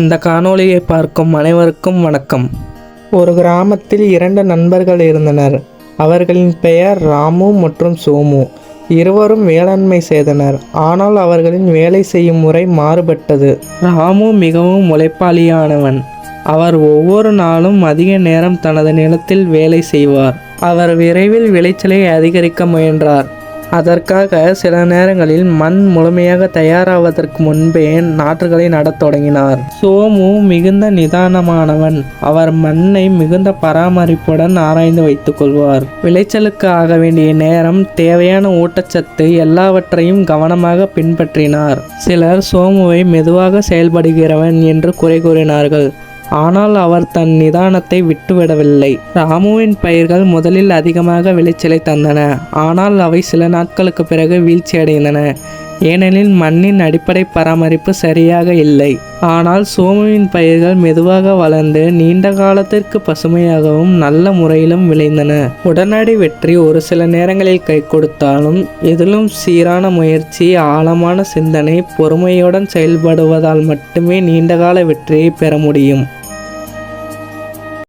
இந்த காணொளியை பார்க்கும் அனைவருக்கும் வணக்கம். ஒரு கிராமத்தில் 2 நண்பர்கள் இருந்தனர். அவர்களின் பெயர் ராமு மற்றும் சோமு. இருவரும் வேளாண்மை செய்தனர். ஆனால் அவர்களின் வேலை செய்யும் முறை மாறுபட்டது. ராமு மிகவும் உழைப்பாளியானவன். அவர் ஒவ்வொரு நாளும் அதிக நேரம் தனது நிலத்தில் வேலை செய்வார். அவர் விரைவில் விளைச்சலை அதிகரிக்க முயன்றார். அதற்காக சில நேரங்களில் மண் முழுமையாக தயாராவதற்கு முன்பே நாற்றுகளை நடத் தொடங்கினார். சோமு மிகுந்த நிதானமானவன். அவர் மண்ணை மிகுந்த பராமரிப்புடன் ஆராய்ந்து வைத்துக் கொள்வார். விளைச்சலுக்கு ஆக வேண்டிய நேரம், தேவையான ஊட்டச்சத்து எல்லாவற்றையும் கவனமாக பின்பற்றினார். சிலர் சோமுவை மெதுவாக செயல்படுகிறவன் என்று குறை கூறினார்கள். ஆனால் அவர் தன் நிதானத்தை விட்டுவிடவில்லை. ராமுவின் பயிர்கள் முதலில் அதிகமாக விளைச்சலை தந்தன. ஆனால் அவை சில நாட்களுக்கு பிறகு வீழ்ச்சியடைந்தன. ஏனெனில் மண்ணின் அடிப்படை பராமரிப்பு சரியாக இல்லை. ஆனால் சோமுவின் பயிர்கள் மெதுவாக வளர்ந்து நீண்ட காலத்திற்கு பசுமையாகவும் நல்ல முறையிலும் விளைந்தன. உடனடி வெற்றி ஒரு சில நேரங்களில் கை கொடுத்தாலும், இதிலும் சீரான முயற்சி, ஆழமான சிந்தனை, பொறுமையுடன் செயல்படுவதால் மட்டுமே நீண்டகால வெற்றியை பெற முடியும்.